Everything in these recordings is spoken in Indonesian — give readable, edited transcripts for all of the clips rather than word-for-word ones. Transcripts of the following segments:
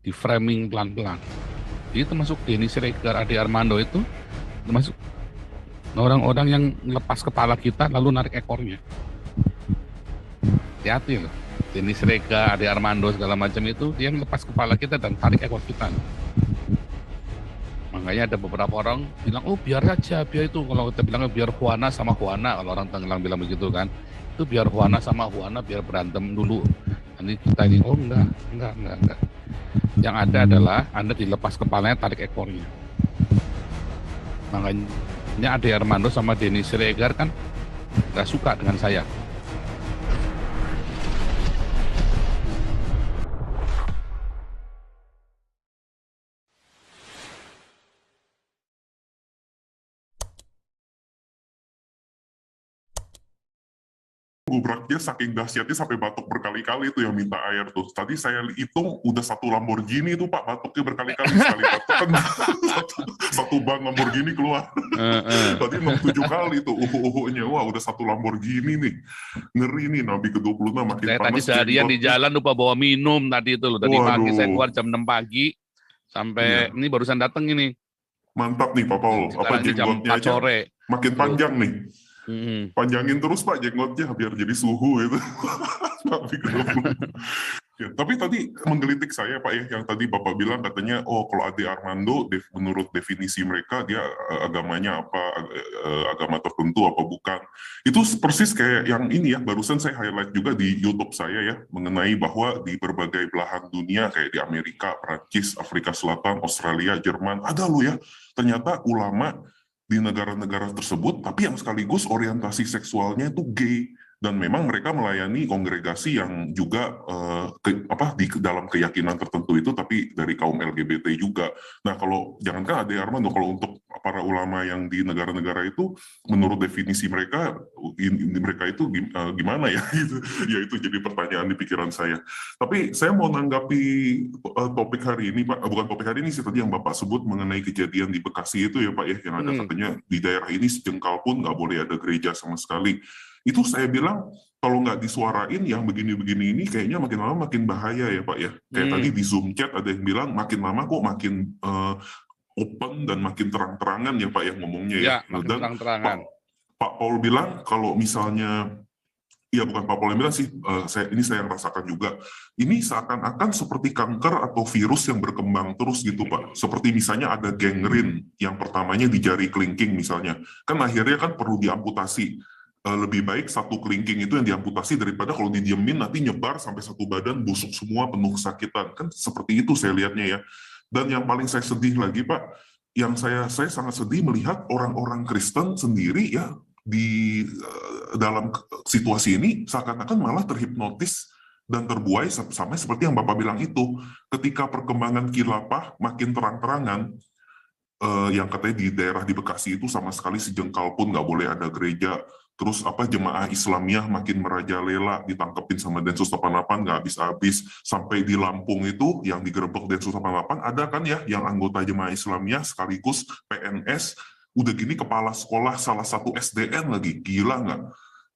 di framing pelan-pelan. Jadi termasuk Denny Siregar, Ade Armando itu termasuk orang-orang yang lepas kepala kita lalu narik ekornya. Hati-hati loh. Denny Siregar, Ade Armando segala macam itu dia yang lepas kepala kita dan tarik ekor kita. Makanya ada beberapa orang bilang, oh biar aja, biar itu. Kalau kita bilang biar Juana sama Juana, kalau orang Tangerang bilang begitu kan, itu biar Juana sama Juana biar berantem dulu. Nanti kita ini, oh enggak. Yang ada adalah Anda dilepas kepalanya, tarik ekornya. Makanya Ade Armando sama Denny Siregar kan nggak suka dengan saya. Gubraknya saking dahsyatnya sampai batuk berkali-kali tuh yang minta air tuh. Tadi saya hitung udah satu Lamborghini tuh Pak, batuknya berkali-kali. Sekali batuk kan satu ban Lamborghini keluar. Tadi 6-7 kali tuh uhunya. Wah udah satu Lamborghini nih. Ngeri nih Nabi ke-26 makin Saya panas. tadi seharian di jalan lupa bawa minum tadi itu loh. Tadi pagi saya keluar jam 6 pagi sampai ini barusan datang ini. Mantap nih Pak Paul. Apa jenggotnya aja sore. Makin panjang nih. Panjangin terus Pak jenggotnya biar jadi suhu itu. Ya, tapi tadi menggelitik saya Pak ya, yang tadi Bapak bilang katanya, oh kalau Ade Armando menurut definisi mereka dia agamanya apa, agama tertentu apa bukan. Itu persis kayak yang ini ya, barusan saya highlight juga di YouTube saya ya, mengenai bahwa di berbagai belahan dunia kayak di Amerika, Prancis, Afrika Selatan, Australia, Jerman, ada loh ya, ternyata ulama di negara-negara tersebut, tapi yang sekaligus orientasi seksualnya itu gay. Dan memang mereka melayani kongregasi yang juga di dalam keyakinan tertentu itu, tapi dari kaum LGBT juga. Nah, kalau jangankan Ade Armando, kalau untuk para ulama yang di negara-negara itu, menurut definisi mereka itu gimana ya? Ya itu jadi pertanyaan di pikiran saya. Tapi saya mau nanggapi topik hari ini, Pak. Bukan topik hari ini sih, tadi yang Bapak sebut mengenai kejadian di Bekasi itu ya, Pak ya, yang ada katanya di daerah ini sejengkal pun nggak boleh ada gereja sama sekali. Itu saya bilang kalau nggak disuarain yang begini-begini ini kayaknya makin lama makin bahaya ya Pak ya. Kayak tadi di Zoom chat ada yang bilang makin lama kok makin open dan makin terang-terangan ya Pak ya ngomongnya ya. Makin Dan terang-terangan. Pak Paul bilang kalau misalnya, ya bukan Pak Paul yang bilang sih, saya rasakan juga. Ini seakan-akan seperti kanker atau virus yang berkembang terus gitu Pak. Seperti misalnya ada gangren yang pertamanya di jari kelingking misalnya. Kan akhirnya kan perlu diamputasi. Lebih baik satu kelingking itu yang diamputasi daripada kalau didiemin nanti nyebar sampai satu badan busuk semua penuh kesakitan. Kan seperti itu saya lihatnya ya. Dan yang paling saya sedih lagi Pak, yang saya sangat sedih melihat orang-orang Kristen sendiri ya di dalam situasi ini seakan-akan malah terhipnotis dan terbuai sama seperti yang Bapak bilang itu. Ketika perkembangan khilafah makin terang-terangan, yang katanya di daerah di Bekasi itu sama sekali sejengkal pun nggak boleh ada gereja. Terus jemaah Islamiyah makin merajalela, ditangkepin sama Densus 88 nggak habis-habis. Sampai di Lampung itu yang digerebek Densus 88 ada kan ya yang anggota jemaah Islamiyah sekaligus PNS, udah gini kepala sekolah salah satu SDN lagi, gila nggak?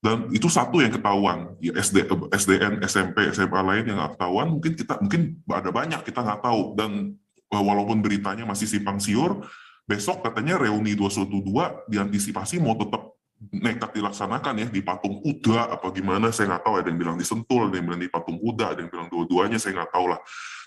Dan itu satu yang ketahuan, ya SDN, SMP, SMA lain yang nggak ketahuan, mungkin ada banyak kita nggak tahu. Dan walaupun beritanya masih simpang siur, besok katanya reuni 212 diantisipasi mau tetap nekat dilaksanakan ya di Patung Kuda apa gimana saya nggak tahu, ada yang bilang di Sentul, ada yang bilang di Patung Kuda, ada yang bilang dua-duanya, saya nggak tahu lah.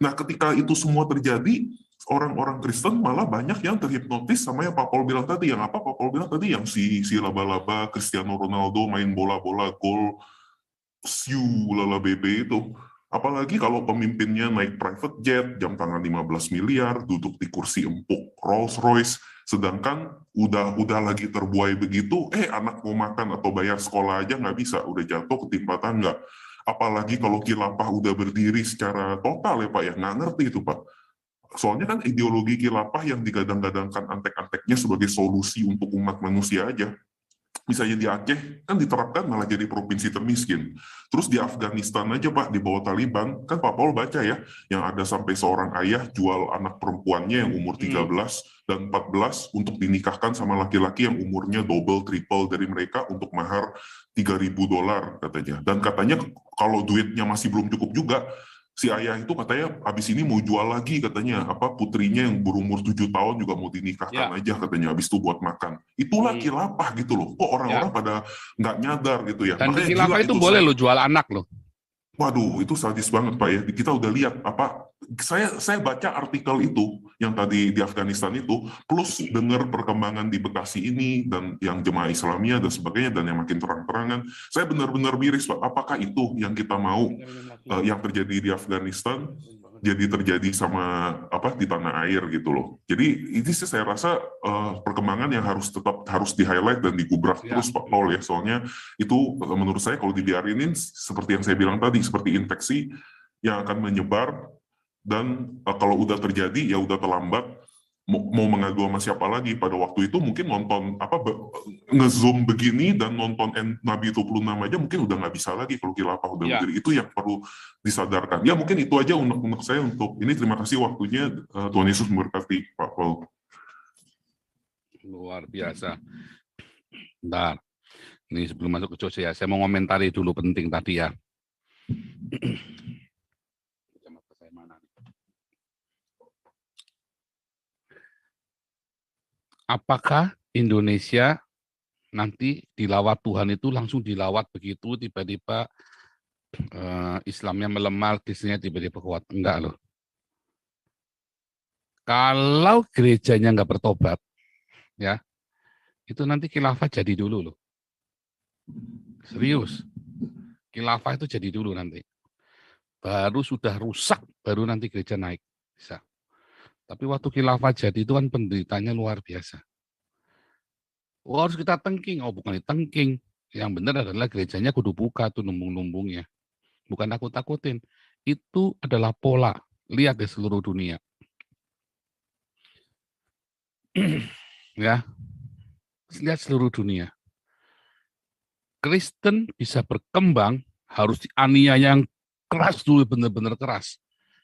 Nah ketika itu semua terjadi, orang-orang Kristen malah banyak yang terhipnotis sama yang Pak Paul bilang tadi. Yang apa Pak Paul bilang tadi, yang si laba-laba Cristiano Ronaldo main bola-bola gol siu lala bebe itu. Apalagi kalau pemimpinnya naik private jet, jam tangan 15 miliar, duduk di kursi empuk Rolls Royce, sedangkan udah lagi terbuai begitu, anak mau makan atau bayar sekolah aja nggak bisa, udah jatuh ketimpa tangga. Apalagi kalau khilafah udah berdiri secara total ya Pak ya, nggak ngerti itu Pak. Soalnya kan ideologi khilafah yang digadang-gadangkan antek-anteknya sebagai solusi untuk umat manusia aja. Misalnya di Aceh kan diterapkan malah jadi provinsi termiskin. Terus di Afghanistan aja Pak, di bawah Taliban, kan Pak Paul baca ya, yang ada sampai seorang ayah jual anak perempuannya yang umur 13 dan 14 untuk dinikahkan sama laki-laki yang umurnya double, triple dari mereka untuk mahar $3.000 katanya. Dan katanya kalau duitnya masih belum cukup juga, si ayah itu katanya habis ini mau jual lagi katanya, apa putrinya yang berumur 7 tahun juga mau dinikahkan Ya. aja katanya, habis itu buat makan. Itulah Hmm. khilafah gitu loh. Kok orang-orang Ya. pada nggak nyadar gitu ya. Dan di Makanya gila khilafah itu itu boleh saya. lo jual anak lo. Waduh, itu sadis banget Pak ya. Kita udah lihat apa, saya baca artikel itu yang tadi di Afghanistan itu, plus dengar perkembangan di Bekasi ini dan yang jemaah Islamiyah dan sebagainya dan yang makin terang-terangan, saya benar-benar miris Pak. Apakah itu yang kita mau, yang terjadi di Afghanistan jadi terjadi sama apa di tanah air gitu loh. Jadi ini sih saya rasa perkembangan yang harus di highlight dan digubrak terus Pak Paul ya. Soalnya itu menurut saya kalau dibiarinin seperti yang saya bilang tadi, seperti infeksi yang akan menyebar dan kalau udah terjadi ya udah terlambat. Mau mengadu sama siapa lagi pada waktu itu, mungkin nonton apa nge-zoom begini dan nonton Nabi 26 aja mungkin udah nggak bisa lagi kalau khilafah udah berdiri. Itu yang perlu disadarkan. Ya mungkin itu aja untuk saya untuk ini. Terima kasih waktunya. Tuhan Yesus memberkati Pak Paul. Luar biasa. Bentar. Ini sebelum masuk ke Jose ya, saya mau komentari dulu penting tadi ya. Apakah Indonesia nanti dilawat Tuhan itu langsung dilawat begitu tiba-tiba Islamnya melemah, Kristennya tiba-tiba kuat? Enggak loh. Kalau gerejanya nggak bertobat, ya itu nanti khilafah jadi dulu loh. Serius. Khilafah itu jadi dulu nanti. Baru sudah rusak, baru nanti gereja naik. Bisa. Tapi waktu khilafah jadi itu kan penderitanya luar biasa. Oh, harus kita tengking. Oh, bukan ditengking. Yang benar adalah gerejanya kudu buka tuh lumbung-lumbungnya. Bukan takut-takutin. Itu adalah pola. Lihat di seluruh dunia. Ya. Lihat seluruh dunia. Kristen bisa berkembang harus dianiaya yang keras dulu, benar-benar keras.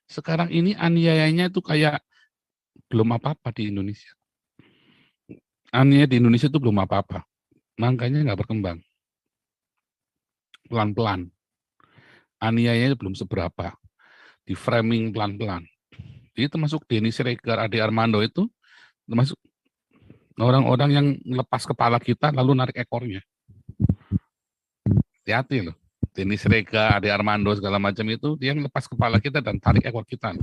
Sekarang ini aniayanya itu kayak belum apa-apa di Indonesia. Aniaya di Indonesia itu belum apa-apa. Makanya nggak berkembang. Pelan-pelan. Aniayanya belum seberapa. Di framing pelan-pelan. Jadi termasuk Denny Siregar, Ade Armando itu termasuk orang-orang yang lepas kepala kita lalu narik ekornya. Hati-hati loh. Denny Siregar, Ade Armando segala macam itu dia yang lepas kepala kita dan tarik ekor kita.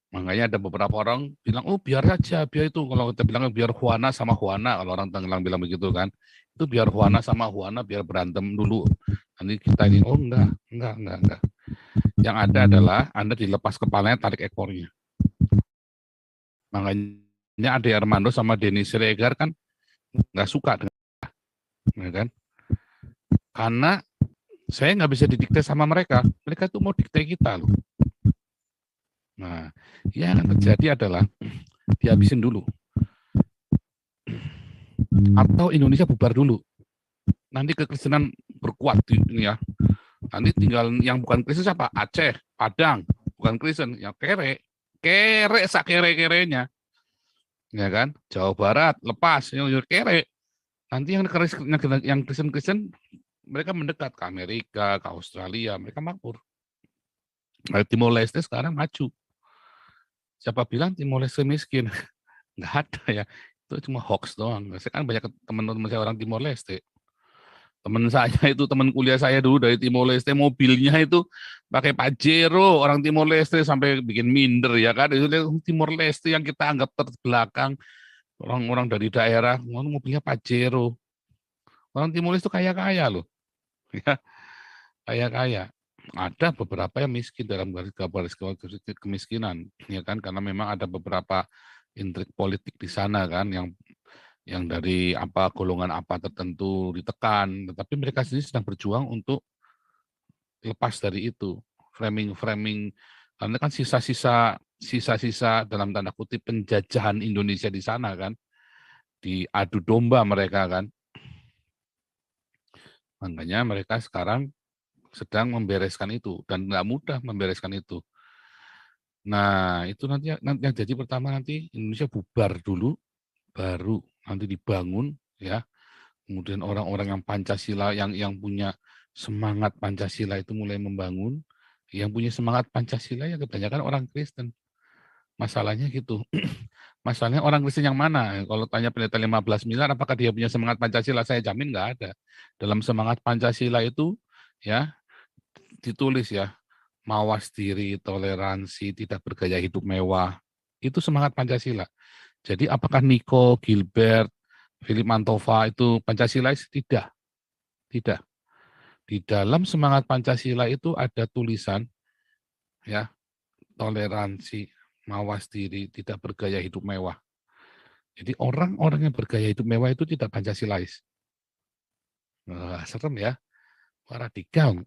Makanya ada beberapa orang bilang, oh biar saja, biar itu. Kalau kita bilang biar Juana sama Juana, kalau orang Tangerang bilang begitu kan, itu biar Juana sama Juana biar berantem dulu. Nanti kita ini, oh enggak. Yang ada adalah Anda dilepas kepalanya, tarik ekornya. Makanya Ade Armando sama Denny Siregar kan nggak suka dengan, ya kan? Karena saya nggak bisa didikte sama mereka tuh mau dikte kita loh. Nah, yang akan terjadi adalah dihabisin dulu. Atau Indonesia bubar dulu. Nanti kekristenan berkuat ini ya. Nanti tinggal yang bukan Kristen siapa? Aceh, Padang, bukan Kristen, yang kere sak kere-kerenya. Ya kan? Jawa Barat lepas, yang kere. Nanti yang Kristen mereka mendekat ke Amerika, ke Australia, mereka makmur. Nah, Timor Leste sekarang maju. Siapa bilang Timor Leste miskin? Nggak ada ya. Itu cuma hoax doang. Saya kan banyak teman-teman saya orang Timor Leste. Teman saya itu, teman kuliah saya dulu dari Timor Leste, mobilnya itu pakai Pajero, orang Timor Leste sampai bikin minder ya kan. Itu Timor Leste yang kita anggap terbelakang, orang-orang dari daerah, mobilnya Pajero. Orang Timor Leste kaya-kaya loh. Ya, kaya-kaya. Ada beberapa yang miskin dalam garis kemiskinan, ya kan, karena memang ada beberapa intrik politik di sana kan, yang dari apa golongan apa tertentu ditekan, tetapi mereka sendiri sedang berjuang untuk lepas dari itu framing, karena kan sisa-sisa dalam tanda kutip penjajahan Indonesia di sana kan, diadu domba mereka kan, makanya mereka sekarang sedang membereskan itu dan nggak mudah membereskan itu. Nah itu nanti yang jadi pertama nanti Indonesia bubar dulu, baru nanti dibangun ya. Kemudian orang-orang yang Pancasila yang punya semangat Pancasila itu mulai membangun Yang punya semangat Pancasila ya kebanyakan orang Kristen. Masalahnya gitu. Masalahnya orang Kristen yang mana? Kalau tanya pendeta 15 miliar, apakah dia punya semangat Pancasila? Saya jamin nggak ada. Dalam semangat Pancasila itu, ya ditulis ya, mawas diri, toleransi, tidak bergaya hidup mewah. Itu semangat Pancasila. Jadi apakah Nico, Gilbert, Philip Mantova itu Pancasilais? Tidak. Tidak. Di dalam semangat Pancasila itu ada tulisan, ya, toleransi, mawas diri, tidak bergaya hidup mewah. Jadi orang-orang yang bergaya hidup mewah itu tidak Pancasilais. Wah, serem ya. Wah, radikal.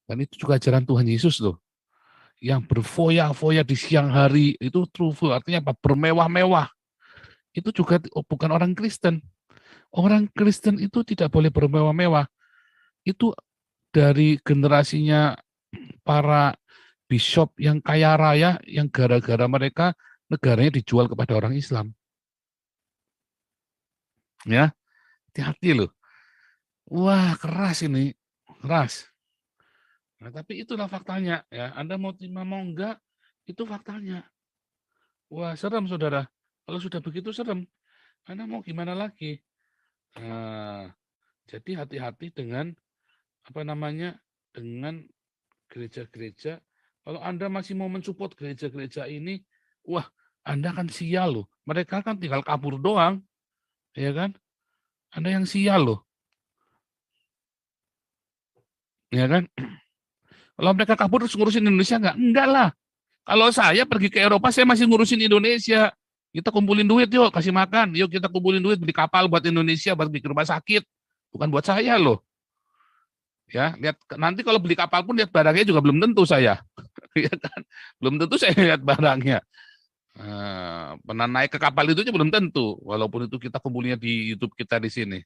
Dan itu juga ajaran Tuhan Yesus loh. Yang berfoya-foya di siang hari, itu true, artinya apa? Bermewah-mewah. Itu juga bukan orang Kristen. Orang Kristen itu tidak boleh bermewah-mewah. Itu dari generasinya para bishop yang kaya raya, yang gara-gara mereka negaranya dijual kepada orang Islam. Ya, hati-hati loh. Wah, keras ini, keras. Nah, tapi itulah faktanya ya. Anda mau terima mau enggak, itu faktanya. Wah, serem saudara. Kalau sudah begitu serem. Anda mau gimana lagi? Nah, jadi hati-hati dengan apa namanya, dengan gereja-gereja. Kalau Anda masih mau mensupport gereja-gereja ini, wah, Anda kan sial loh. Mereka kan tinggal kabur doang, ya kan? Anda yang sial loh, ya kan? Kalau mereka kabur terus ngurusin Indonesia enggak? Enggak lah. Kalau saya pergi ke Eropa, saya masih ngurusin Indonesia. Kita kumpulin duit yuk, kasih makan. Yuk kita kumpulin duit, beli kapal buat Indonesia, buat bikin rumah sakit. Bukan buat saya loh. Ya, lihat nanti kalau beli kapal pun lihat barangnya juga belum tentu saya. Ya kan? Belum tentu saya lihat barangnya. Pernah naik ke kapal itu aja belum tentu, walaupun itu kita kumpulinya di YouTube kita di sini.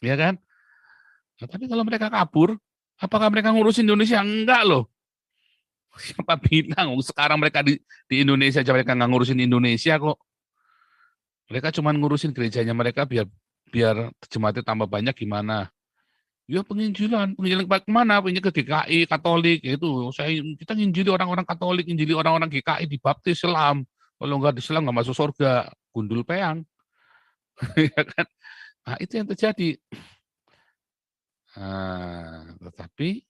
Ya kan? Nah, tapi kalau mereka kabur, apakah mereka ngurusin Indonesia? Enggak loh. Siapa bilang sekarang mereka di Indonesia aja mereka nggak ngurusin Indonesia kok. Mereka cuma ngurusin gerejanya mereka biar jemaatnya tambah banyak gimana. Ya penginjilan kemana? Penginjilan ke GKI Katolik itu. Kita nginjili orang-orang Katolik, nginjili orang-orang GKI dibaptis Islam. Kalau nggak di Islam nggak masuk surga, gundul peang. Ya kan? Nah, itu yang terjadi. Nah, tetapi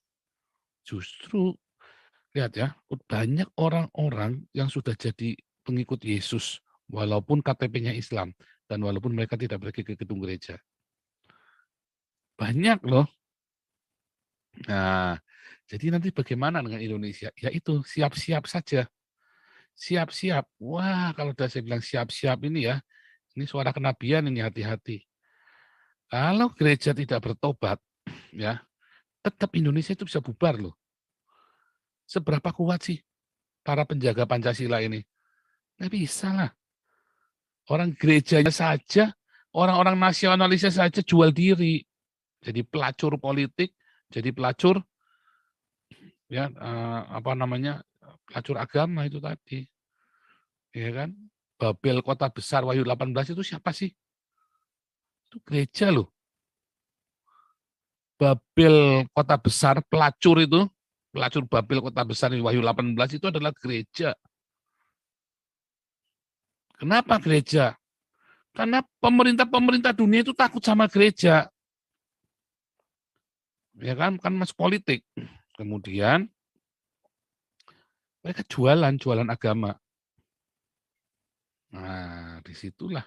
justru lihat ya, banyak orang-orang yang sudah jadi pengikut Yesus walaupun KTP-nya Islam dan walaupun mereka tidak pergi ke gedung gereja. Banyak loh. Nah, jadi nanti bagaimana dengan Indonesia? Ya itu, siap-siap saja. Siap-siap. Wah, kalau udah saya bilang siap-siap ini ya, ini suara kenabian ini, hati-hati. Kalau gereja tidak bertobat, ya, tetap Indonesia itu bisa bubar loh. Seberapa kuat sih para penjaga Pancasila ini? Nggak bisa lah. Orang gerejanya saja, orang-orang nasionalisnya saja jual diri. Jadi pelacur politik, jadi pelacur ya apa namanya, pelacur agama itu tadi. Ya kan? Babel kota besar Wahyu 18 itu siapa sih? Itu gereja loh. Babel kota besar, pelacur itu, pelacur Babel kota besar di Wahyu 18 itu adalah gereja. Kenapa gereja? Karena pemerintah-pemerintah dunia itu takut sama gereja. Ya kan masuk politik. Kemudian mereka jualan agama. Nah, disitulah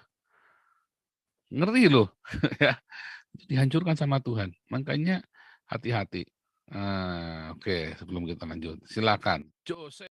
ngeri loh. Ya, dihancurkan sama Tuhan. Makanya hati-hati. Oke, sebelum kita lanjut, silakan. Jose